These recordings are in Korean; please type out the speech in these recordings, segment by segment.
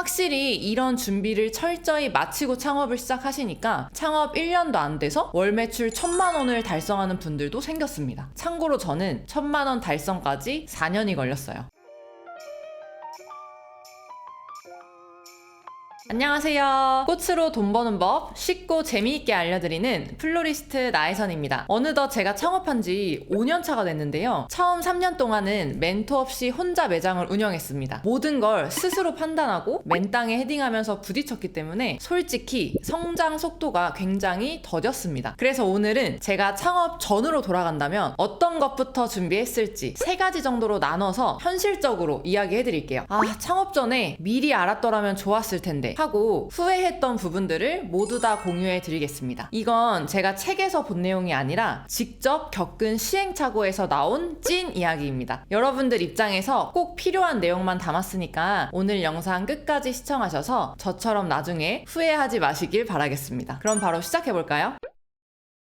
확실히 이런 준비를 철저히 마치고 창업을 시작하시니까 창업 1년도 안 돼서 월 매출 1,000만 원을 달성하는 분들도 생겼습니다. 참고로 저는 1,000만 원 달성까지 4년이 걸렸어요. 안녕하세요. 꽃으로 돈 버는 법 쉽고 재미있게 알려드리는 플로리스트 나혜선입니다. 어느덧 제가 창업한 지 5년 차가 됐는데요. 처음 3년 동안은 멘토 없이 혼자 매장을 운영했습니다. 모든 걸 스스로 판단하고 맨땅에 헤딩하면서 부딪혔기 때문에 솔직히 성장 속도가 굉장히 더뎠습니다. 그래서 오늘은 제가 창업 전으로 돌아간다면 어떤 것부터 준비했을지 3가지 정도로 나눠서 현실적으로 이야기해드릴게요. 창업 전에 미리 알았더라면 좋았을 텐데 하고 후회했던 부분들을 모두 다 공유해 드리겠습니다. 이건 제가 책에서 본 내용이 아니라 직접 겪은 시행착오에서 나온 찐 이야기입니다. 여러분들 입장에서 꼭 필요한 내용만 담았으니까 오늘 영상 끝까지 시청하셔서 저처럼 나중에 후회하지 마시길 바라겠습니다. 그럼 바로 시작해볼까요?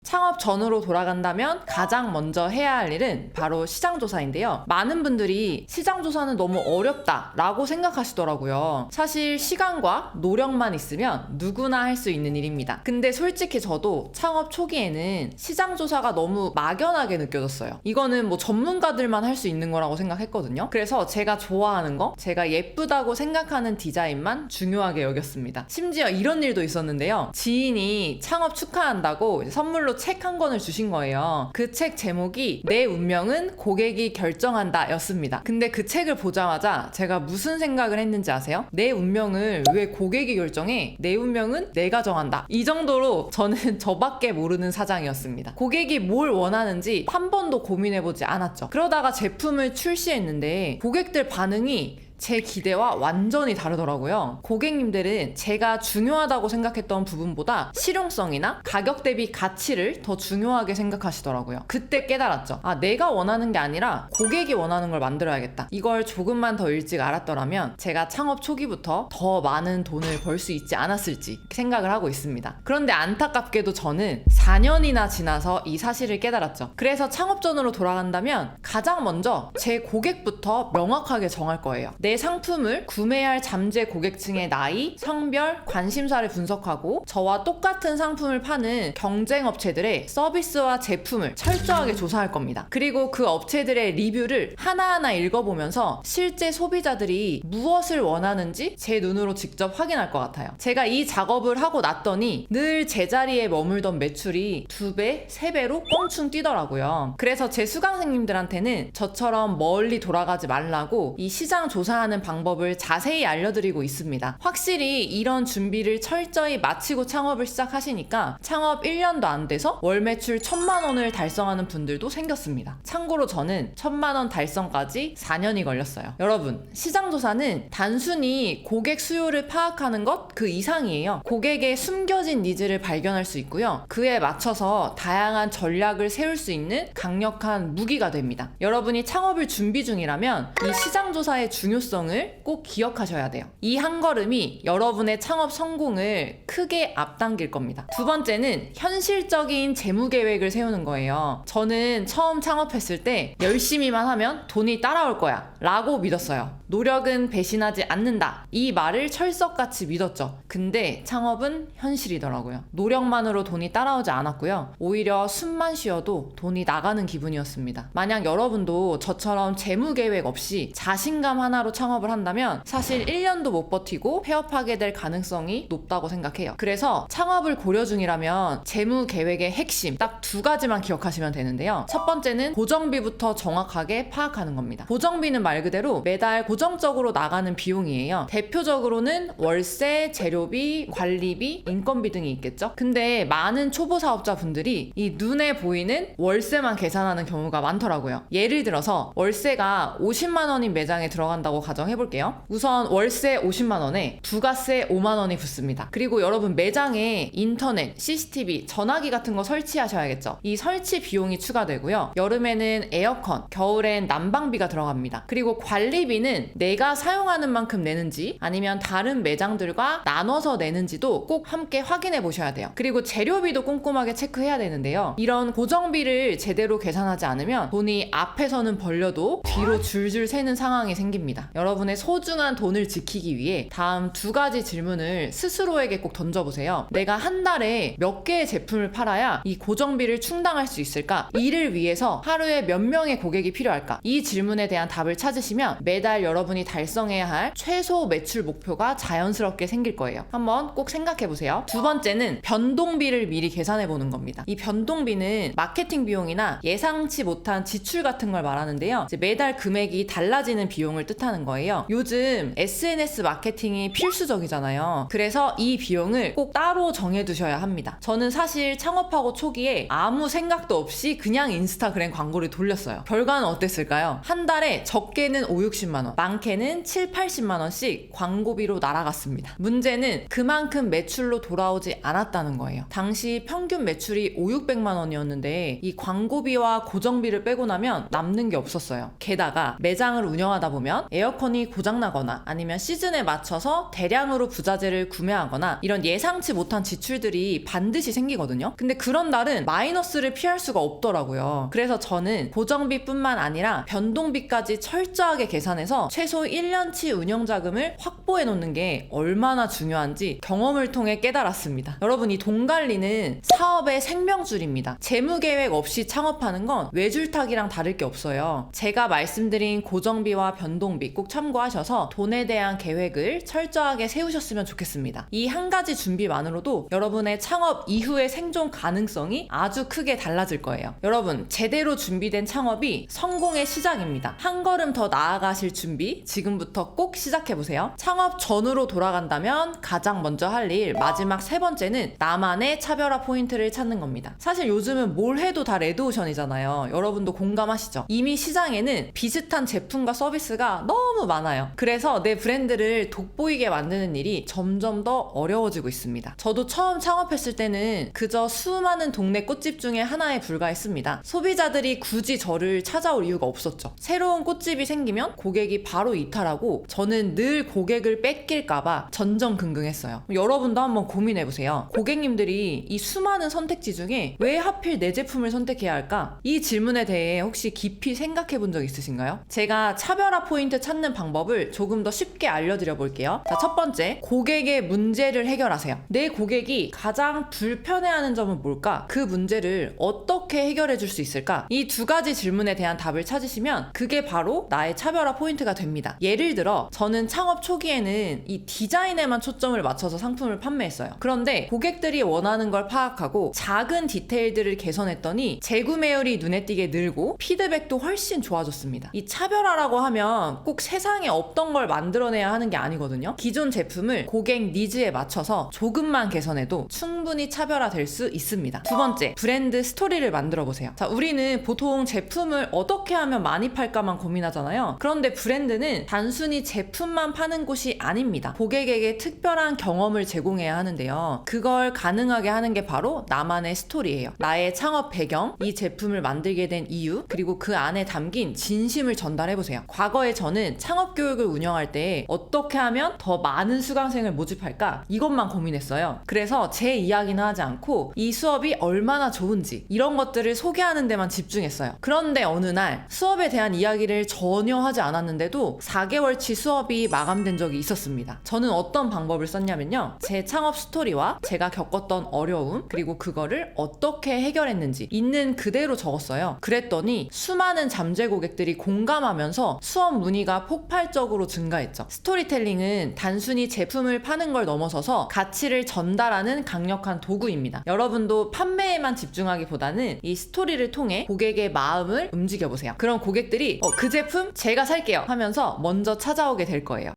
창업 전으로 돌아간다면 가장 먼저 해야 할 일은 바로 시장조사인데요. 많은 분들이 시장조사는 너무 어렵다 라고 생각하시더라고요. 사실 시간과 노력만 있으면 누구나 할 수 있는 일입니다. 근데 솔직히 저도 창업 초기에는 시장조사가 너무 막연하게 느껴졌어요. 이거는 뭐 전문가들만 할 수 있는 거라고 생각했거든요. 그래서 제가 좋아하는 거, 제가 예쁘다고 생각하는 디자인만 중요하게 여겼습니다. 심지어 이런 일도 있었는데요. 지인이 창업 축하한다고 선물로 책 한 권을 주신 거예요. 그 책 제목이 내 운명은 고객이 결정한다 였습니다. 근데 그 책을 보자마자 제가 무슨 생각을 했는지 아세요? 내 운명을 왜 고객이 결정해? 내 운명은 내가 정한다. 이 정도로 저는 저밖에 모르는 사장이었습니다. 고객이 뭘 원하는지 한 번도 고민해보지 않았죠. 그러다가 제품을 출시했는데 고객들 반응이 제 기대와 완전히 다르더라고요. 고객님들은 제가 중요하다고 생각했던 부분보다 실용성이나 가격 대비 가치를 더 중요하게 생각하시더라고요. 그때 깨달았죠. 내가 원하는 게 아니라 고객이 원하는 걸 만들어야겠다. 이걸 조금만 더 일찍 알았더라면 제가 창업 초기부터 더 많은 돈을 벌 수 있지 않았을지 생각을 하고 있습니다. 그런데 안타깝게도 저는 4년이나 지나서 이 사실을 깨달았죠. 그래서 창업 전으로 돌아간다면 가장 먼저 제 고객부터 명확하게 정할 거예요. 내 상품을 구매할 잠재 고객층의 나이, 성별, 관심사를 분석하고 저와 똑같은 상품을 파는 경쟁 업체들의 서비스와 제품을 철저하게 조사할 겁니다. 그리고 그 업체들의 리뷰를 하나하나 읽어보면서 실제 소비자들이 무엇을 원하는지 제 눈으로 직접 확인할 것 같아요. 제가 이 작업을 하고 났더니 늘 제자리에 머물던 매출이 2배, 3배로 껑충 뛰더라고요. 그래서 제 수강생님들한테는 저처럼 멀리 돌아가지 말라고 이 시장 조사하는 방법을 자세히 알려드리고 있습니다. 확실히 이런 준비를 철저히 마치고 창업을 시작하시니까 창업 1년도 안 돼서 월 매출 1,000만 원을 달성하는 분들도 생겼습니다. 참고로 저는 1,000만 원 달성까지 4년이 걸렸어요. 여러분, 시장조사는 단순히 고객 수요를 파악하는 것 그 이상이에요. 고객의 숨겨진 니즈를 발견할 수 있고요. 그에 맞춰서 다양한 전략을 세울 수 있는 강력한 무기가 됩니다. 여러분이 창업을 준비 중이라면 이 시장조사의 중요성을 꼭 기억하셔야 돼요. 이 한 걸음이 여러분의 창업 성공을 크게 앞당길 겁니다. 두 번째는 현실적인 재무 계획을 세우는 거예요. 저는 처음 창업했을 때 열심히만 하면 돈이 따라올 거야 라고 믿었어요. 노력은 배신하지 않는다. 이 말을 철석같이 믿었죠. 근데 창업은 현실이더라고요. 노력만으로 돈이 따라오지 않았고요. 오히려 숨만 쉬어도 돈이 나가는 기분이었습니다. 만약 여러분도 저처럼 재무 계획 없이 자신감 하나로 창업을 한다면 사실 1년도 못 버티고 폐업하게 될 가능성이 높다고 생각해요. 그래서 창업을 고려 중이라면 재무 계획의 핵심 딱 2가지만 기억하시면 되는데요. 첫 번째는 고정비부터 정확하게 파악하는 겁니다. 고정비는 말 그대로 매달 고정적으로 나가는 비용이에요. 대표적으로는 월세, 재료비, 관리비, 인건비 등이 있겠죠. 근데 많은 초보 사업자분들이 이 눈에 보이는 월세만 계산하는 경우가 많더라고요. 예를 들어서 월세가 50만 원인 매장에 들어간다고 가정해볼게요. 우선 월세 50만 원에 부가세 5만 원이 붙습니다. 그리고 여러분 매장에 인터넷, CCTV, 전화기 같은 거 설치하셔야겠죠. 이 설치 비용이 추가되고요. 여름에는 에어컨, 겨울엔 난방비가 들어갑니다. 그리고 관리비는 내가 사용하는 만큼 내는지 아니면 다른 매장들과 나눠서 내는지도 꼭 함께 확인해 보셔야 돼요. 그리고 재료비도 꼼꼼하게 체크해야 되는데요. 이런 고정비를 제대로 계산하지 않으면 돈이 앞에서는 벌려도 뒤로 줄줄 새는 상황이 생깁니다. 여러분의 소중한 돈을 지키기 위해 다음 2가지 질문을 스스로에게 꼭 던져보세요. 내가 한 달에 몇 개의 제품을 팔아야 이 고정비를 충당할 수 있을까? 이를 위해서 하루에 몇 명의 고객이 필요할까? 이 질문에 대한 답을 찾으시면 매달 여러분이 달성해야 할 최소 매출 목표가 자연스럽게 생길 거예요. 한번 꼭 생각해보세요. 2번째는 변동비를 미리 계산해보는 겁니다. 이 변동비는 마케팅 비용이나 예상치 못한 지출 같은 걸 말하는데요. 이제 매달 금액이 달라지는 비용을 뜻하는 거예요. 요즘 SNS 마케팅이 필수적이잖아요. 그래서 이 비용을 꼭 따로 정해두셔야 합니다. 저는 사실 창업하고 초기에 아무 생각도 없이 그냥 인스타그램 광고를 돌렸어요. 결과는 어땠을까요? 한 달에 적게는 5, 60만 원, 많게는 7, 80만 원씩 광고비로 날아갔습니다. 문제는 그만큼 매출로 돌아오지 않았다는 거예요. 당시 평균 매출이 5, 600만 원이었는데 이 광고비와 고정비를 빼고 나면 남는 게 없었어요. 게다가 매장을 운영하다 보면 에어컨이 고장나거나 아니면 시즌에 맞춰서 대량으로 부자재를 구매하거나 이런 예상치 못한 지출들이 반드시 생기거든요. 근데 그런 날은 마이너스를 피할 수가 없더라고요. 그래서 저는 고정비뿐만 아니라 변동비까지 철저하게 계산해서 최소 1년치 운영자금을 확보해 놓는 게 얼마나 중요한지 경험을 통해 깨달았습니다. 여러분, 이 돈 관리는 사업의 생명줄입니다. 재무계획 없이 창업하는 건 외줄타기랑 다를 게 없어요. 제가 말씀드린 고정비와 변동비 꼭 참고하셔서 돈에 대한 계획을 철저하게 세우셨으면 좋겠습니다. 이 한 가지 준비만으로도 여러분의 창업 이후의 생존 가능성이 아주 크게 달라질 거예요. 여러분, 제대로 준비된 창업이 성공의 시작입니다. 한 걸음 더 나아가실 준비 지금부터 꼭 시작해보세요. 창업 전으로 돌아간다면 가장 먼저 할 일, 마지막 3번째는 나만의 차별화 포인트를 찾는 겁니다. 사실 요즘은 뭘 해도 다 레드오션이잖아요. 여러분도 공감하시죠? 이미 시장에는 비슷한 제품과 서비스가 너무 많아요. 그래서 내 브랜드를 돋보이게 만드는 일이 점점 더 어려워지고 있습니다. 저도 처음 창업했을 때는 그저 수많은 동네 꽃집 중에 하나에 불과했습니다. 소비자들이 굳이 저를 찾아올 이유가 없었죠. 새로운 꽃집이 생기면 고객이 바로 이탈하고 저는 늘 고객을 뺏길까봐 전전긍긍했어요. 여러분도 한번 고민해보세요. 고객님들이 이 수많은 선택지 중에 왜 하필 내 제품을 선택해야 할까? 이 질문에 대해 혹시 깊이 생각해본 적 있으신가요? 제가 차별화 포인트 찾는 방법을 조금 더 쉽게 알려드려 볼게요. 자, 첫 번째, 고객의 문제를 해결하세요. 내 고객이 가장 불편해하는 점은 뭘까? 그 문제를 어떻게 해결해 줄 수 있을까? 이 2가지 질문에 대한 답을 찾으시면 그게 바로 나의 차별화 포인트가 됩니다. 예를 들어 저는 창업 초기에는 이 디자인에만 초점을 맞춰서 상품을 판매했어요. 그런데 고객들이 원하는 걸 파악하고 작은 디테일들을 개선했더니 재구매율이 눈에 띄게 늘고 피드백도 훨씬 좋아졌습니다. 이 차별화라고 하면 꼭 세상에 없던 걸 만들어내야 하는 게 아니거든요. 기존 제품을 고객 니즈에 맞춰서 조금만 개선해도 충분히 차별화될 수 있습니다. 2번째, 브랜드 스토리를 만들어 보세요. 자, 우리는 보통 제품을 어떻게 하면 많이 팔까만 고민하잖아요. 그런데 브랜드는 단순히 제품만 파는 곳이 아닙니다. 고객에게 특별한 경험을 제공해야 하는데요. 그걸 가능하게 하는 게 바로 나만의 스토리예요. 나의 창업 배경, 이 제품을 만들게 된 이유, 그리고 그 안에 담긴 진심을 전달해보세요. 과거에 저는 창업 교육을 운영할 때 어떻게 하면 더 많은 수강생을 모집할까? 이것만 고민했어요. 그래서 제 이야기는 하지 않고 이 수업이 얼마나 좋은지 이런 것들을 소개하는 데만 집중했어요. 그런데 어느 날 수업에 대한 이야기를 전혀 하지 않았는데도 4개월치 수업이 마감된 적이 있었습니다. 저는 어떤 방법을 썼냐면요. 제 창업 스토리와 제가 겪었던 어려움, 그리고 그거를 어떻게 해결했는지 있는 그대로 적었어요. 그랬더니 수많은 잠재 고객들이 공감하면서 수업 문의가 폭발적으로 증가했죠. 스토리텔링은 단순히 제품을 파는 걸 넘어서서 가치를 전달하는 강력한 도구입니다. 여러분도 판매에만 집중하기보다는 이 스토리를 통해 고객의 마음을 움직여보세요. 그럼 고객들이 그 제품 제가 살게요 하면서 먼저 찾아오게 될 거예요.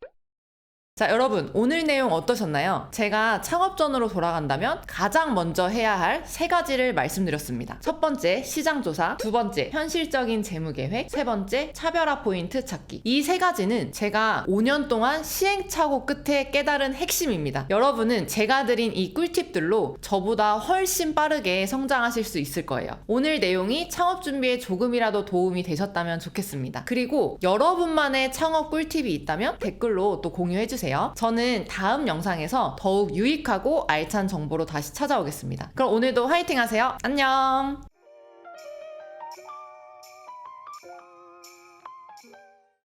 자, 여러분, 오늘 내용 어떠셨나요? 제가 창업전으로 돌아간다면 가장 먼저 해야 할 3가지를 말씀드렸습니다. 첫 번째, 시장조사. 2번째, 현실적인 재무계획. 3번째, 차별화 포인트 찾기. 이 3가지는 제가 5년 동안 시행착오 끝에 깨달은 핵심입니다. 여러분은 제가 드린 이 꿀팁들로 저보다 훨씬 빠르게 성장하실 수 있을 거예요. 오늘 내용이 창업 준비에 조금이라도 도움이 되셨다면 좋겠습니다. 그리고 여러분만의 창업 꿀팁이 있다면 댓글로 또 공유해주세요. 저는 다음 영상에서 더욱 유익하고 알찬 정보로 다시 찾아오겠습니다. 그럼 오늘도 화이팅 하세요. 안녕!